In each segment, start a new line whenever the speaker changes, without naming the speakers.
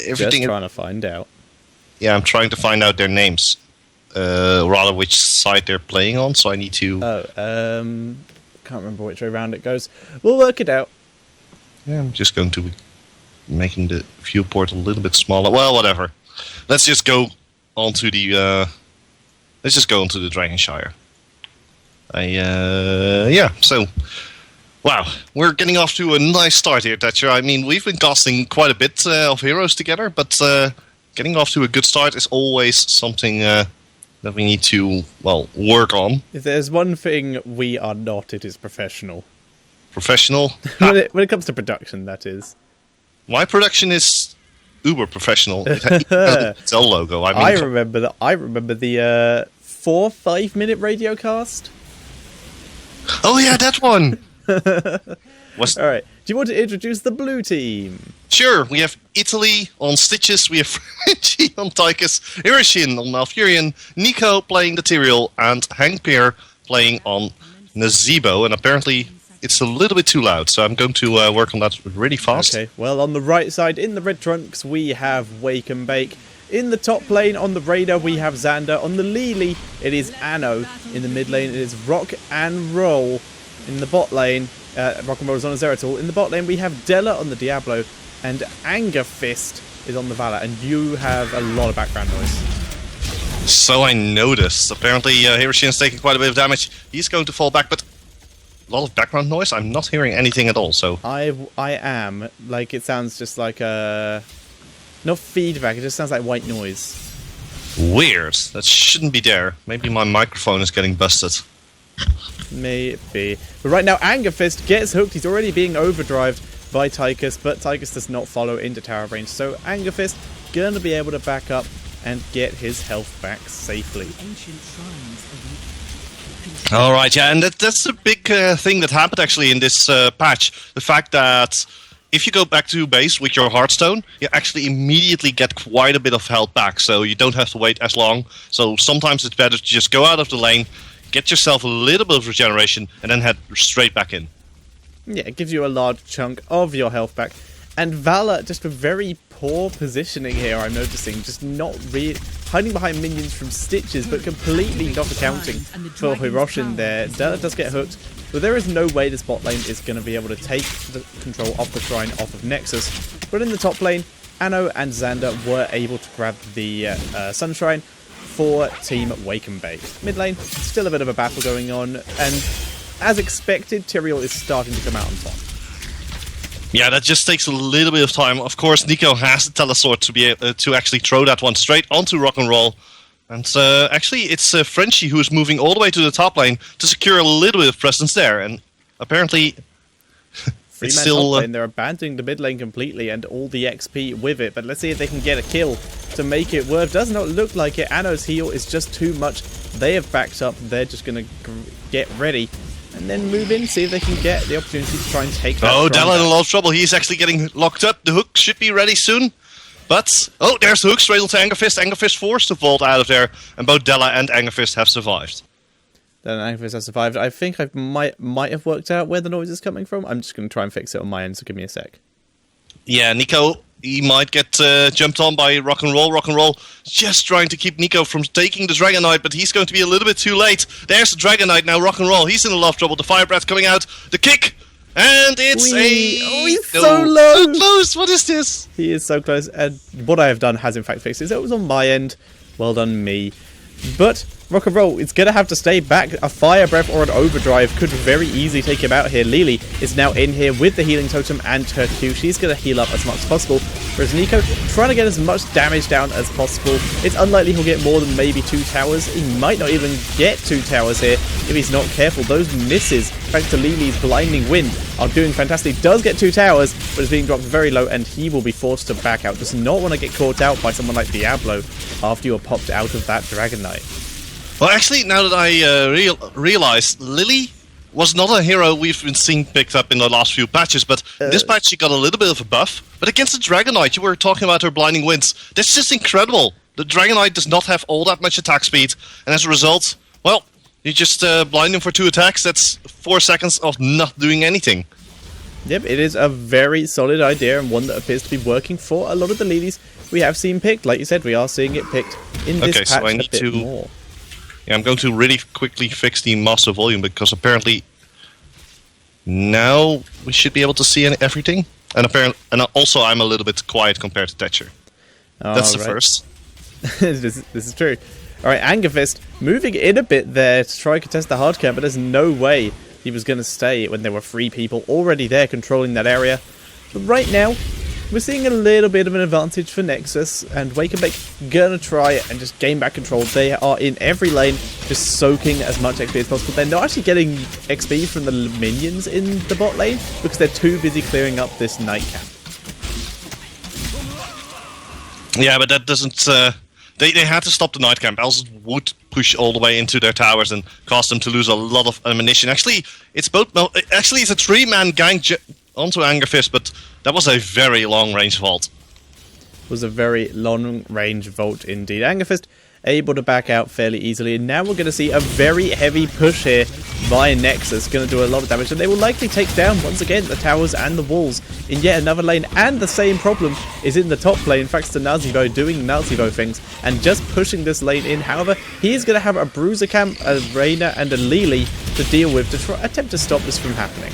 everything.
Just trying to find out.
Yeah, I'm trying to find out their names. Rather, which side they're playing on. So I need to.
Can't remember which way around it goes. We'll work it out.
Yeah, I'm just going to be making the viewport a little bit smaller. Well, whatever. Let's just go onto the. Let's just go onto the Dragonshire. Yeah. So. Wow, we're getting off to a nice start here, Thatcher. I mean, we've been casting quite a bit of heroes together, but getting off to a good start is always something that we need to, well, work on.
If there's one thing we are not, it is professional.
Professional?
when it comes to production, that is.
My production is uber professional. It has its own logo.
I remember the 4-5 minute radio cast.
Oh yeah, that one.
Alright, do you want to introduce the blue team?
Sure, we have Italy on Stitches, we have Frenchie on Tychus, Hiroshine on Malfurion, Nico playing the Tyrael, and Hank Peer playing on Nazebo, and apparently it's a little bit too loud, so I'm going to work on that really fast.
Okay, well, on the right side, in the red trunks, we have Wake and Bake. In the top lane, on the Raider, we have Xander. On the Lili, it is Anno. In the mid lane, it is Rock and Roll. In the bot lane, Rock and Roll is on a Zeratul. In the bot lane, we have Della on the Diablo, and Anger Fist is on the Valor, and you have a lot of background noise.
So I noticed. Apparently, Hiroshine is taking quite a bit of damage. He's going to fall back, but a lot of background noise. I'm not hearing anything at all. So
I am like it sounds just like not feedback. It just sounds like white noise.
Weird. That shouldn't be there. Maybe my microphone is getting busted.
Maybe. But right now, Anger Fist gets hooked. He's already being overdrived by Tychus, but Tychus does not follow into tower range. So Anger Fist gonna be able to back up and get his health back safely.
Alright, yeah, and that's a big thing that happened actually in this patch. The fact that if you go back to base with your Hearthstone, you actually immediately get quite a bit of health back, so you don't have to wait as long. So sometimes it's better to just go out of the lane, get yourself a little bit of regeneration, and then head straight back in.
Yeah, it gives you a large chunk of your health back. And Valor, just a very poor positioning here, I'm noticing. Just not really hiding behind minions from Stitches, but completely not accounting for Hiroshine there. Della does get hooked, but there is no way this bot lane is going to be able to take the control of the shrine off of Nexus. But in the top lane, Anno and Xander were able to grab the Sunshrine for Team Wake and Bake. Mid lane, still a bit of a battle going on, and as expected, Tyrael is starting to come out on top.
Yeah, that just takes a little bit of time. Of course, Nico has the Telesword to be to actually throw that one straight onto Rock and Roll. And actually, it's Frenchie who is moving all the way to the top lane to secure a little bit of presence there. And apparently,
Three-man top lane, they're abandoning the mid lane completely and all the XP with it. But let's see if they can get a kill to make it work. Does not look like it. Anno's heal is just too much. They have backed up. They're just going to get ready and then move in, see if they can get the opportunity to try and take that.
Oh, Della in a lot of trouble. He's actually getting locked up. The hook should be ready soon. But, oh, there's the hook straight onto Angerfist. Angerfist forced to vault out of there. And both Della and Angerfist have survived.
Then Angerfist has survived. I think I might have worked out where the noise is coming from. I'm just going to try and fix it on my end, so give me a sec.
Yeah, Nico, he might get jumped on by Rock and Roll. Rock and Roll just trying to keep Nico from taking the Dragon Knight, but he's going to be a little bit too late. There's the Dragon Knight now, Rock and Roll. He's in a lot of trouble. The Fire Breath coming out. The kick! And it's
Oh, he's so low!
So close! What is this?
He is so close, and what I have done has in fact fixed it. So it was on my end. Well done, me. But Rock and Roll, it's going to have to stay back. A Fire Breath or an Overdrive could very easily take him out here. Lili is now in here with the Healing Totem and her Q. She's going to heal up as much as possible. Whereas Nico, trying to get as much damage down as possible. It's unlikely he'll get more than maybe 2 towers. He might not even get 2 towers here if he's not careful. Those misses, thanks to Lili's Blinding Wind, are doing fantastic. He does get 2 towers, but is being dropped very low, and he will be forced to back out. Does not want to get caught out by someone like Diablo after you are popped out of that Dragon Knight.
Well, actually, now that I realize, Lily was not a hero we've been seeing picked up in the last few patches, but this patch she got a little bit of a buff. But against the Dragon Knight, you were talking about her Blinding Winds. That's just incredible. The Dragon Knight does not have all that much attack speed, and as a result, well, you just blind him for 2 attacks. That's 4 seconds of not doing anything.
Yep, it is a very solid idea and one that appears to be working for a lot of the leadies we have seen picked. Like you said, we are seeing it picked in this patch
so I
a
need
bit
to
more.
Yeah, I'm going to really quickly fix the master volume because apparently now we should be able to see everything. And also I'm a little bit quiet compared to Thatcher. That's the first.
this is true. Alright, Angerfist moving in a bit there to try and contest the hard camp, but there's no way he was going to stay when there were 3 people already there controlling that area. But right now, we're seeing a little bit of an advantage for Nexus, and Wake and Bake gonna try and just gain back control. They are in every lane, just soaking as much XP as possible. They're not actually getting XP from the minions in the bot lane, because they're too busy clearing up this night camp.
Yeah, but that doesn't... They had to stop the night camp, else it would push all the way into their towers and cause them to lose a lot of ammunition. Actually, it's both... No, actually, it's a 3-man gang onto Angerfist, but that was a very long-range vault.
Was a very long-range vault indeed. Angerfist able to back out fairly easily, and now we're going to see a very heavy push here by Nexus. Going to do a lot of damage, and they will likely take down, once again, the towers and the walls in yet another lane. And the same problem is in the top lane. In fact, it's the Nazivo doing Nazivo things and just pushing this lane in. However, he is going to have a Bruiser camp, a Reyna, and a Lily to deal with to attempt to stop this from happening.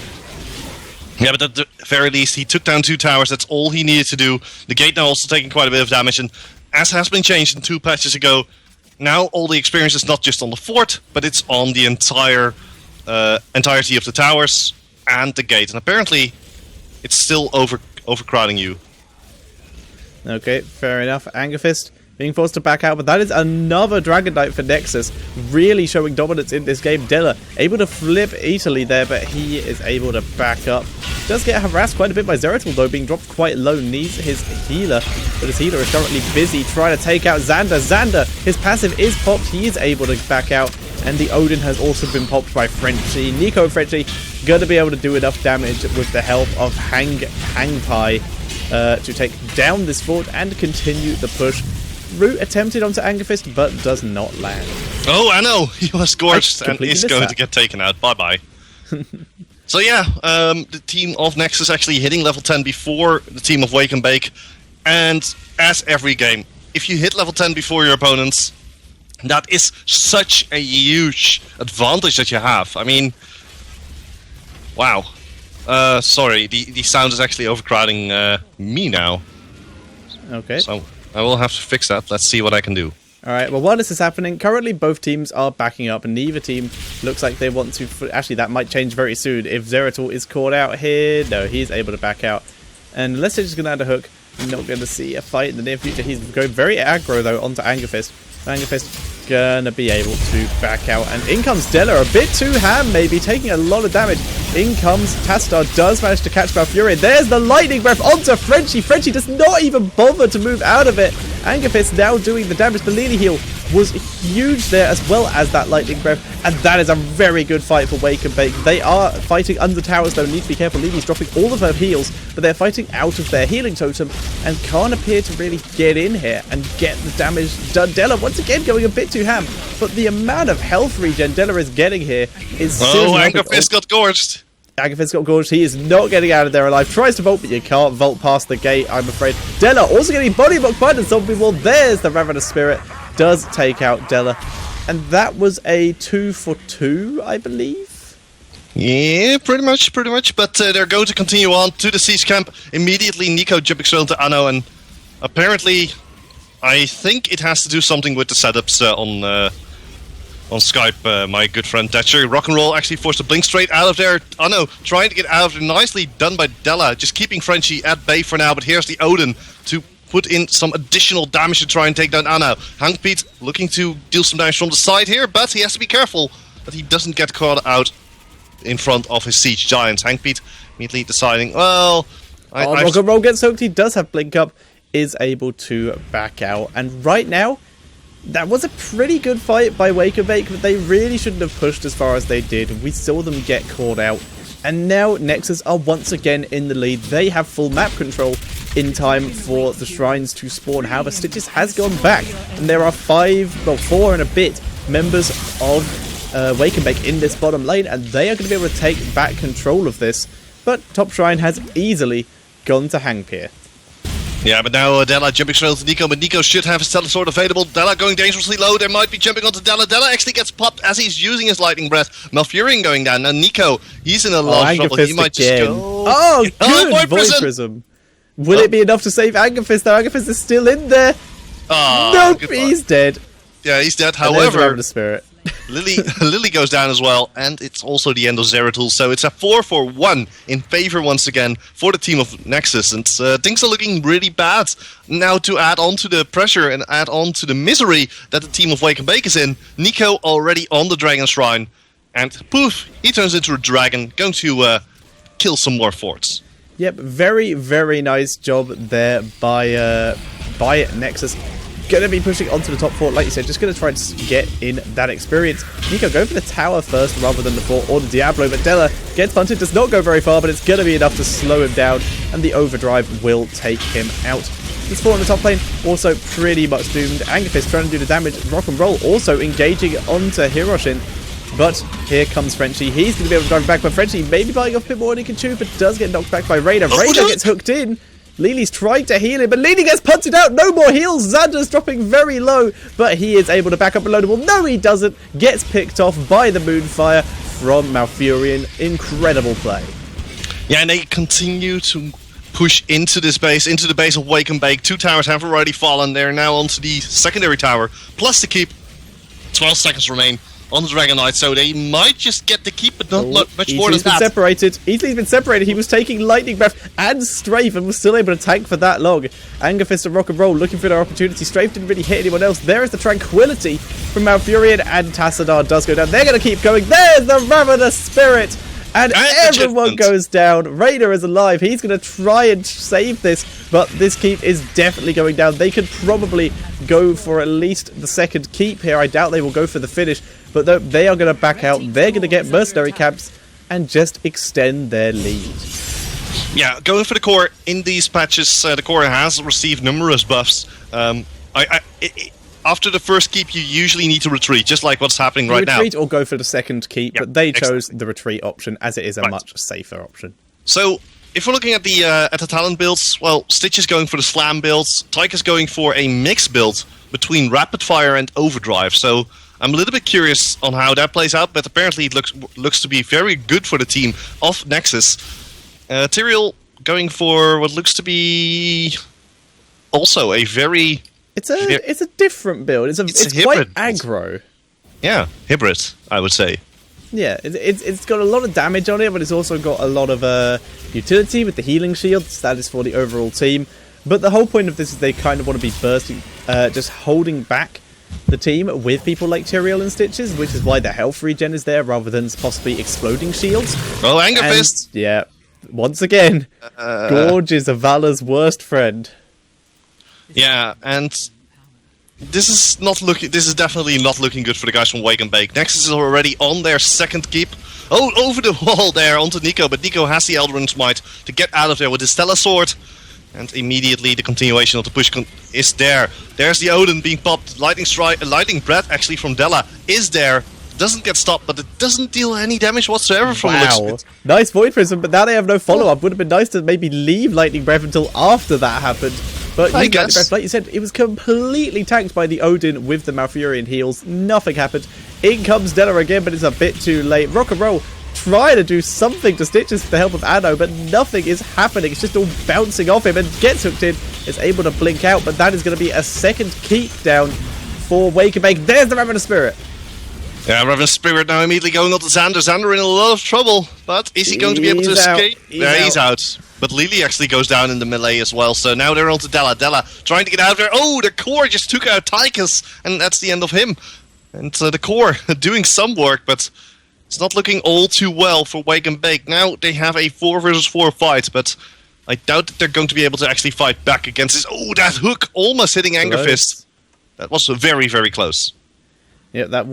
Yeah, but at the very least, he took down 2 towers. That's all he needed to do. The gate now also taking quite a bit of damage, and as has been changed in 2 patches ago, now all the experience is not just on the fort, but it's on the entirety of the towers and the gate. And apparently, it's still overcrowding you.
Okay, fair enough. Angerfist being forced to back out, but that is another Dragon Knight for Nexus, really showing dominance in this game. Della able to flip easily there, but he is able to back up. Does get harassed quite a bit by Zeratul though, being dropped quite low. Needs his healer, but his healer is currently busy trying to take out Xander. Xander, his passive is popped, he is able to back out, and the Odin has also been popped by Frenchie. Nico and Frenchie gonna be able to do enough damage with the help of Hang Pai to take down this fort and continue the push. Root attempted onto Angerfist, but does not land.
Oh, I know! He was scorched and is going to get taken out. Bye-bye. So yeah, the team of Nexus actually hitting level 10 before the team of Wake and Bake. And as every game, if you hit level 10 before your opponents, that is such a huge advantage that you have. I mean, wow. Sorry, the sound is actually overcrowding me now.
Okay.
So I will have to fix that. Let's see what I can do.
Alright, well, while this is happening, currently both teams are backing up, and neither team looks like they want to... Actually, that might change very soon. If Zeratul is caught out here, no, he's able to back out. And unless they're just going to add a hook, we're not going to see a fight in the near future. He's going very aggro, though, onto Angerfist. Angerfist gonna be able to back out, and in comes Della, a bit too ham maybe, taking a lot of damage. In comes Tastar, does manage to catch Valfury. There's the lightning breath onto Frenchie. Frenchie does not even bother to move out of it. Angerfist now doing the damage. The Lily heal was huge there, as well as that lightning breath, and that is a very good fight for Wake and Bake. They are fighting under towers though, need to be careful. Lily's dropping all of her heals, but they're fighting out of their healing totem and can't appear to really get in here and get the damage done. Della once again going a bit too ham, but the amount of health regen Della is getting here is...
Oh, Angerfist got gorged.
Angerfist got gorged. He is not getting out of there alive. Tries to vault, but you can't vault past the gate, I'm afraid. Della also getting body blocked by the zombie wall. There's the Ravenous Spirit. Does take out Della. And that was a 2 for 2, I believe?
Yeah, pretty much. But they're going to continue on to the siege camp. Immediately, Nico jumping straight into Anno, and apparently, I think it has to do something with the setups on Skype, my good friend Thatcher. Rock and Roll actually forced to blink straight out of there. Anno trying to get out of there. Nicely done by Della. Just keeping Frenchie at bay for now, but here's the Odin to put in some additional damage to try and take down Anno. Hank Pete looking to deal some damage from the side here, but he has to be careful that he doesn't get caught out in front of his siege giants. Hank Pete immediately deciding, well...
Rock and Roll gets soaked. He does have blink up, is able to back out, and right now that was a pretty good fight by Wake and Bake, but they really shouldn't have pushed as far as they did. We saw them get caught out, and now Nexus are once again in the lead. They have full map control in time for the shrines to spawn. However, Stitches has gone back, and there are 4 and a bit members of Wake and Bake in this bottom lane, and they are going to be able to take back control of this. but Top Shrine has easily gone to Hangpier.
Yeah, but now Della jumping straight onto Nico, but Nico should have his Telesword available. Della going dangerously low. They might be jumping onto Della. Della actually gets popped as he's using his Lightning Breath. Malfurion going down. Now Nico, he's in a lot of trouble. He might just go...
Oh, good! Void Prism. Will it be enough to save Angerfist? Though Angerfist is still in there.
Oh,
nope, he's dead.
Yeah, he's dead.
And
However,
the Spirit.
Lily goes down as well, and it's also the end of Zeratul, so it's a 4-for-1 in favor once again for the team of Nexus, and things are looking really bad. Now to add on to the pressure and add on to the misery that the team of Wake and Bake is in, Nico already on the Dragon Shrine, and poof, he turns into a dragon, going to kill some more forts.
Yep, very, very nice job there by Nexus. Going to be pushing onto the top fort, like you said, just going to try and get in that experience. Nico, go for the tower first rather than the fort or the Diablo, but Della gets punted, does not go very far, but it's going to be enough to slow him down, and the overdrive will take him out. This fort on the top lane also pretty much doomed. Angerfist trying to do the damage. Rock and Roll also engaging onto Hiroshin, but here comes Frenchie. He's going to be able to drive back, but Frenchie maybe buying off a bit more than he can chew, but does get knocked back by Raider. Raider gets hooked in. Lili's trying to heal him, but Lili gets punted out. No more heals. Xander's dropping very low, but he is able to back up Reloadable. No, he doesn't. Gets picked off by the Moonfire from Malfurion. Incredible play.
Yeah, and they continue to push into this base, into the base of Wake and Bake. 2 towers have already fallen. They're now onto the secondary tower, plus the keep. 12 seconds remain on the Dragon Knight, so they might just get the keep, but not much more than that.
Easily been separated. He was taking Lightning Breath and Strafe and was still able to tank for that long. Angerfist and Rock and Roll looking for their opportunity. Strafe didn't really hit anyone else. There is the Tranquility from Malfurion, and Tassadar does go down. They're going to keep going. There's the Ravenous Spirit! And everyone goes down. Raider is alive. He's going to try and save this, but this keep is definitely going down. They could probably go for at least the second keep here. I doubt they will go for the finish, but they are going to back out. They're going to get mercenary camps and just extend their lead.
Yeah, going for the core in these patches, the core has received numerous buffs. After the first keep, you usually need to retreat, just like what's happening right now.
Retreat or go for the second keep, but they chose the retreat option as it is a much safer option.
So, if we're looking at the talent builds, well, Stitch is going for the slam builds, Tyke is going for a mix build between rapid fire and overdrive. So, I'm a little bit curious on how that plays out, but apparently it looks to be very good for the team of Nexus. Tyrael going for what looks to be also a very...
It's a different build. It's quite aggro.
Yeah, hybrid, I would say.
Yeah, it's got a lot of damage on it, but it's also got a lot of utility with the healing shields. That is for the overall team. But the whole point of this is they kind of want to be bursting, just holding back the team with people like Tyrael and Stitches, which is why the health regen is there rather than possibly exploding shields.
Oh, Anger Fist!
Yeah, once again, Gorge is a Valor's worst friend.
Yeah, and this is definitely not looking good for the guys from Wake and Bake. Nexus is already on their second keep. Oh, over the wall there onto Nico, but Nico has the Eldrin Smite to get out of there with his Telesword. And immediately the continuation of the push is there. There's the Odin being popped. Lightning Breath actually from Della is there. Doesn't get stopped, but it doesn't deal any damage whatsoever from the looks of it.
Nice Void Prism, but now they have no follow-up. Would have been nice to maybe leave Lightning Breath until after that happened. But Lightning Breath, like you said, it was completely tanked by the Odin with the Malfurion heals. Nothing happened. In comes Della again, but it's a bit too late. Rock and Roll trying to do something to Stitches with the help of Anno, but nothing is happening. It's just all bouncing off him and gets hooked in. Is able to blink out, but that is going to be a second keep down for Wake and Bake. There's the Ravenous Spirit.
Yeah, Ravenous Spirit now immediately going on to Xander. Xander in a lot of trouble, but is he going to be able to escape? He's out. But Lili actually goes down in the melee as well, so now they're on to Della. Della trying to get out of there. Oh, the core just took out Tychus, and that's the end of him. And the core doing some work, but it's not looking all too well for Wake and Bake. Now they have a 4 versus 4 fight, but I doubt that they're going to be able to actually fight back against this. Oh, that hook almost hitting Angerfist. That was very, very close.
Yeah, that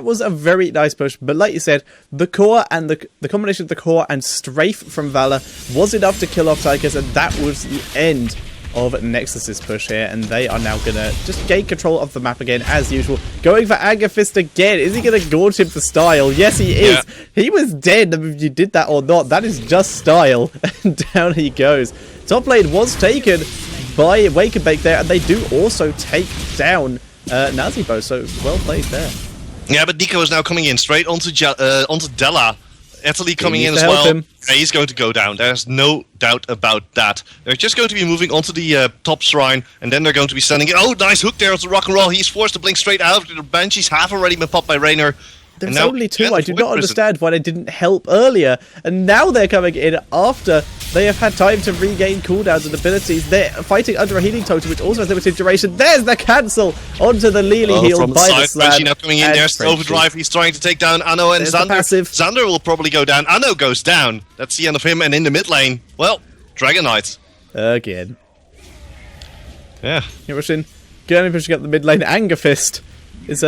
was a very nice push, but like you said, the core and the combination of the core and Strafe from Valor was enough to kill off Tychus, and that was the end of Nexus's push here, and they are now going to just gain control of the map again, as usual. Going for Anger Fist again. Is he going to gorge him for style? Yes, he is. Yeah. He was dead, if you did that or not. That is just style. And down he goes. Top lane was taken by Wake and Bake there, and they do also take down Nazibo, so well played there.
Yeah, but Nico is now coming in straight onto Della. Italy coming in as well. Yeah, he's going to go down. There's no doubt about that. They're just going to be moving onto the top shrine, and then they're going to be sending it. Oh, nice hook there onto Rock and Roll. He's forced to blink straight out. The Banshees have already been popped by Raynor.
There's only two. I do not understand why they didn't help earlier. And now they're coming in after they have had time to regain cooldowns and abilities. They're fighting under a healing totem, which also has limited duration. There's the cancel onto the Lily heal by the Slab.
Frenchie now coming in. There's Overdrive. He's trying to take down Anno and Xander. Xander will probably go down. Anno goes down. That's the end of him. And in the mid lane, well, Dragon Knight.
Again.
Yeah.
You're pushing. Going pushing up the mid lane. Anger Fist is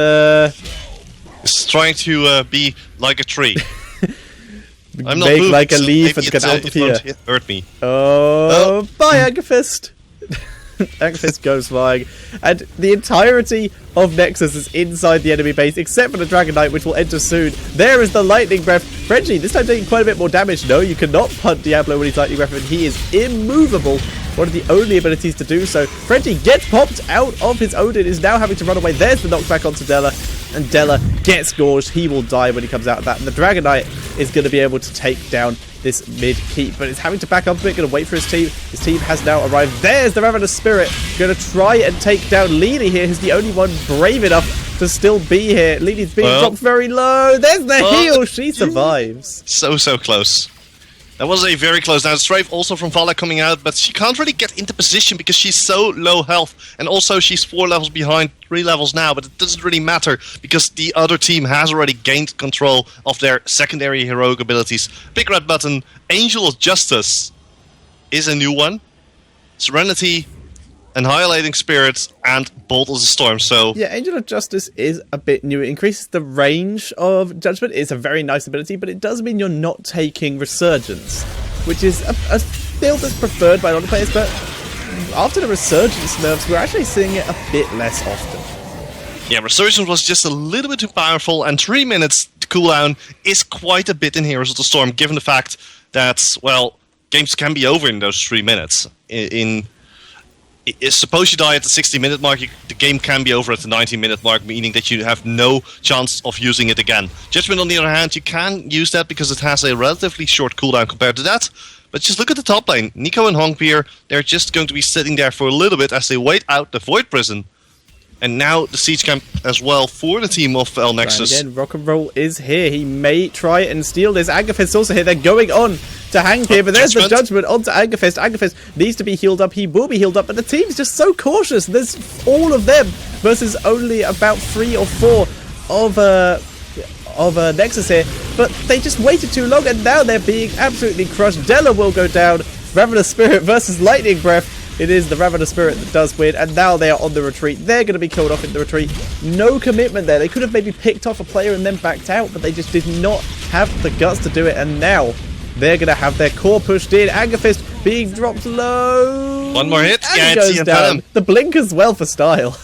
It's trying to be like a tree. I'm not
make
moved,
like a
so
leaf and get out of here.
It hurt me.
Oh, bye, Anger Fist. Anger Fist goes flying. And the entirety of Nexus is inside the enemy base, except for the Dragon Knight, which will enter soon. There is the Lightning Breath. Frenchie, this time taking quite a bit more damage. No, you cannot punt Diablo when he's Lightning Breath, and he is immovable. One of the only abilities to do so. Frenchie gets popped out of his Odin, is now having to run away. There's the knockback onto Della, and Della gets gorged. He will die when he comes out of that, and the Dragon Knight is going to be able to take down this mid keep, but it's having to back up a bit, going to wait for his team. His team has now arrived. There's the Ravenous Spirit, going to try and take down Lily here, who's the only one brave enough to still be here. Lily's being dropped very low. There's the heal. She survives.
So close. That was a very close down. Strafe also from Vala coming out, but she can't really get into position because she's so low health. And also she's 4 levels behind, 3 levels now, but it doesn't really matter because the other team has already gained control of their secondary heroic abilities. Big red button, Angel of Justice is a new one. Serenity, Annihilating Spirit, and Bolt as a Storm. So
yeah, Angel of Justice is a bit new. It increases the range of Judgment. It's a very nice ability, but it does mean you're not taking Resurgence, which is a build that's preferred by a lot of players, but after the Resurgence nerfs, we're actually seeing it a bit less often.
Yeah, Resurgence was just a little bit too powerful, and 3 minutes to cooldown is quite a bit in Heroes of the Storm, given the fact that, well, games can be over in those 3 minutes. Suppose you die at the 60-minute mark, the game can be over at the 90-minute mark, meaning that you have no chance of using it again. Judgment, on the other hand, you can use that because it has a relatively short cooldown compared to that. But just look at the top lane. Nico and Hongpier, they're just going to be sitting there for a little bit as they wait out the Void Prison. And now the Siege Camp as well for the team of Nexus.
Again, Rock and Roll is here. He may try and steal this. Angerfist also here. They're going on to Hank here, but there's the Judgment onto Angerfist. Angerfist needs to be healed up. He will be healed up, but the team's just so cautious. There's all of them versus only about 3 or 4 of Nexus here. But they just waited too long, and now they're being absolutely crushed. Della will go down. Ravenous Spirit versus Lightning Breath. It is the Ravenous Spirit that does win, and now they are on the retreat. They're going to be killed off in the retreat. No commitment there. They could have maybe picked off a player and then backed out, but they just did not have the guts to do it, and now they're going to have their core pushed in. Angerfist being dropped low.
One more hit.
And goes down. The blink as well for style.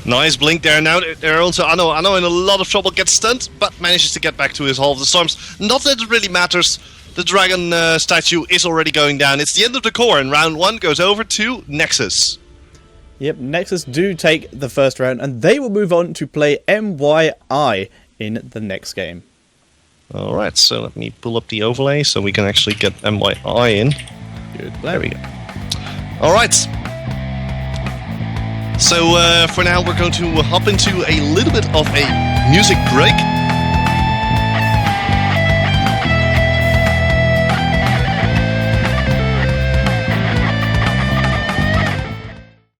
Nice blink there. Now they're also Anno in a lot of trouble, gets stunned, but manages to get back to his Hall of the Storms. Not that it really matters. The dragon statue is already going down. It's the end of the core, and round 1 goes over to Nexus.
Yep, Nexus do take the first round, and they will move on to play MYI in the next game.
Alright, so let me pull up the overlay so we can actually get MYI in.
Good play.
There we go. Alright. So for now we're going to hop into a little bit of a music break.